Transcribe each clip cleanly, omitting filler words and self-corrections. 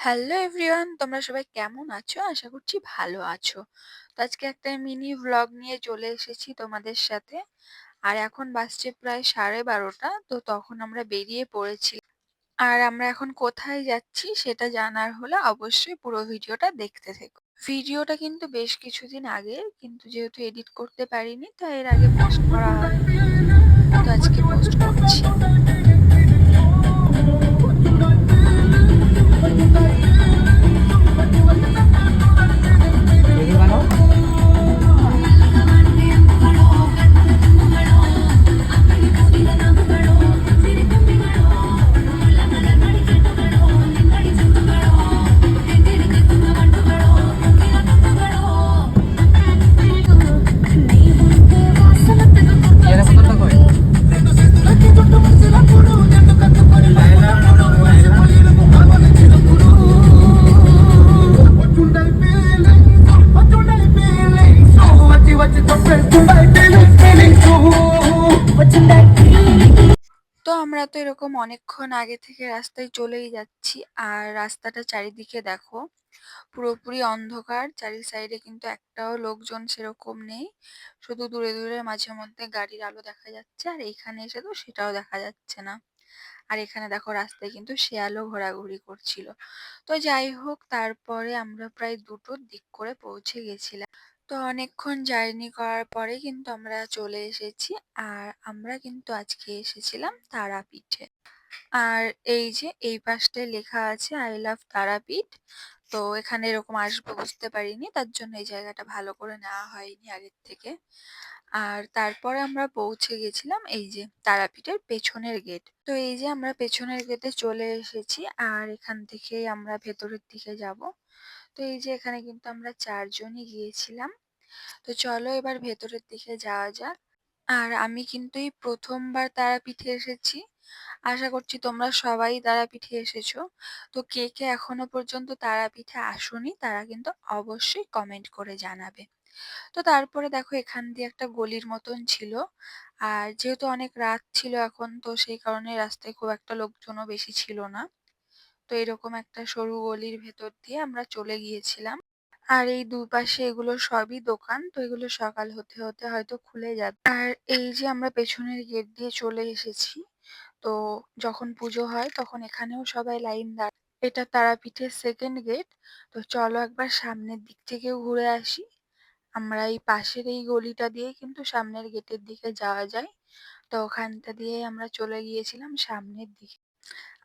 Hello everyone, তোমরা সবাই কেমন আছো? আশা করছি ভালো আছো। তো আজকে একটা মিনি ভ্লগ নিয়ে চলে এসেছি তোমাদের সাথে। আর এখন বাজছে প্রায় 12:30। তো তখন আমরা বেরিয়ে পড়েছি। আর আমরা এখন কোথায় যাচ্ছি সেটা জানার হলে অবশ্যই পুরো ভিডিওটা দেখতে থেকো। ভিডিওটা কিন্তু বেশ কিছুদিন আগে, কিন্তু যেহেতু এডিট করতে পারিনি তাই এর আগে পোস্ট করা হয়নি। তো আজকে পোস্ট করছি। তো আমরা তো এরকম অনেকক্ষণ আগে থেকে রাস্তায় চলেই যাচ্ছি। আর রাস্তাটা চারিদিকে দেখো, পুরোপুরি অন্ধকার। চারি সাইডে কিন্তু একটাও লোকজন সেরকম নেই। শুধু দূরে দূরে মাঝে মধ্যে গাড়ির আলো দেখা যাচ্ছে, আর এইখানে এসে তো সেটাও দেখা যাচ্ছে না। আর এখানে দেখো রাস্তায় কিন্তু শেয়ালও ঘোরাঘুরি করছিল। তো যাই হোক, তারপরে আমরা প্রায় 2টোর দিক করে পৌঁছে গেছিলাম। তো অনেকক্ষণ জার্নি করার পরে কিন্তু আমরা চলে এসেছি। আর আমরা কিন্তু আজকে এসেছিলাম তারাপীঠে। আর এই যে এই পাশটায় লেখা আছে আই লাভ তারাপীঠ। তো এখানে এরকম আসবো বুঝতে পারিনি, তার জন্য এই জায়গাটা ভালো করে নেওয়া হয়নি আগের থেকে। আর তারপরে আমরা পৌঁছে গেছিলাম এই যে তারাপীঠের পেছনের গেট। তো এই যে আমরা পেছনের গেটে চলে এসেছি, আর এখান থেকে আমরা ভেতরের দিকে যাব। তো এই যে এখানে কিন্তু আমরা 4জনই গিয়েছিলাম। তো চলো এবার ভেতরের দিকে যাওয়া যাক। আর আমি কিন্তু এই প্রথমবার তারাপীঠে এসেছি। আশা করছি তোমরা সবাই তারাপীঠে এসেছো। তো কে কে এখনো পর্যন্ত তারাপীঠে আসোনি তারা কিন্তু অবশ্যই কমেন্ট করে জানাবে। তো তারপরে দেখো এখান দিয়ে একটা গলির মতন ছিল। আর যেহেতু অনেক রাত ছিল এখন, তো সেই কারণে রাস্তায় খুব একটা লোকজনও বেশি ছিল না। তো এরকম একটা সরু গলির ভেতর দিয়ে আমরা চলে গিয়েছিলাম। আর এই দুপাশে এগুলো সবই দোকান। তো এগুলো সকাল হতে হতে হয়তো খুলে যাবে। আর এই যে আমরা পেছনের গেট দিয়ে চলে এসেছি। তো যখন পুজো হয় তখন এখানেও সবাই লাইন দাঁড়ায়। এটা তারাপীঠের সেকেন্ড গেট। তো চলো একবার সামনের দিক থেকেও ঘুরে আসি। আমরা এই পাশের এই গলিটা দিয়ে কিন্তু সামনের গেটের দিকে যাওয়া যায়। তো ওখানটা দিয়ে আমরা চলে গিয়েছিলাম সামনের দিকে।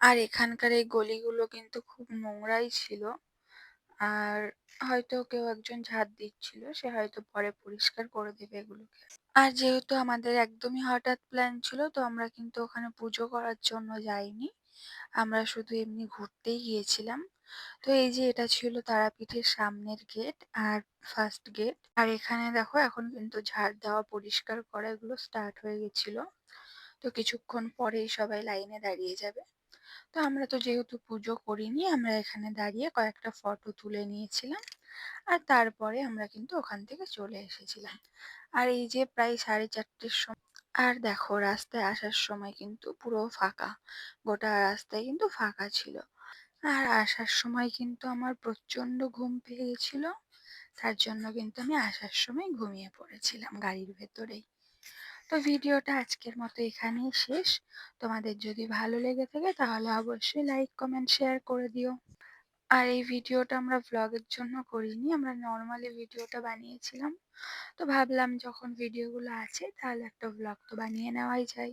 আর এখানকার এই গলিগুলো কিন্তু খুব নোংরাই ছিল। আর হয়তো কেউ একজন ঝাড় দিচ্ছিল, সে হয়তো পরে পরিষ্কার করে দেবে এগুলোকে। আর যেহেতু আমাদের একদমই হঠাৎ প্ল্যান ছিল, তো আমরা কিন্তু ওখানে পুজো করার জন্য যাইনি। আমরা শুধু এমনি ঘুরতেই গিয়েছিলাম। তো এই যে এটা ছিল তারাপীঠের সামনের গেট আর ফার্স্ট গেট। আর এখানে দেখো এখন কিন্তু ঝাড় দেওয়া পরিষ্কার করা এগুলো স্টার্ট হয়ে গেছিল। তো কিছুক্ষণ পরেই সবাই লাইনে দাঁড়িয়ে যাবে। তো আমরা তো যেহেতু পুজো করিনি, আমরা এখানে দাঁড়িয়ে কয়েকটা ফটো তুলে নিয়েছিলাম। আর তারপরে আমরা কিন্তু ওখান থেকে চলে এসেছিলাম। আর এই যে প্রায় 4:30-র সময়। আর দেখো রাস্তায় আসার সময় কিন্তু পুরো ফাঁকা। গোটা রাস্তায় কিন্তু ফাঁকা ছিল। আর আসার সময় কিন্তু আমার প্রচন্ড ঘুম পেয়ে গেছিল। তার জন্য কিন্তু আমি আসার সময় ঘুমিয়ে পড়েছিলাম গাড়ির ভেতরেই। তো ভিডিওটা আজকের মতো এখানেই শেষ। তোমাদের যদি ভালো লেগে থাকে তাহলে অবশ্যই লাইক, কমেন্ট, শেয়ার করে দিও। আর এই ভিডিওটা আমরা ভ্লগের জন্য করিনি, আমরা নর্মালি ভিডিওটা বানিয়েছিলাম। তো ভাবলাম যখন ভিডিওগুলো আছে তাহলে একটা ভ্লগ তো বানিয়ে নেওয়াই যায়।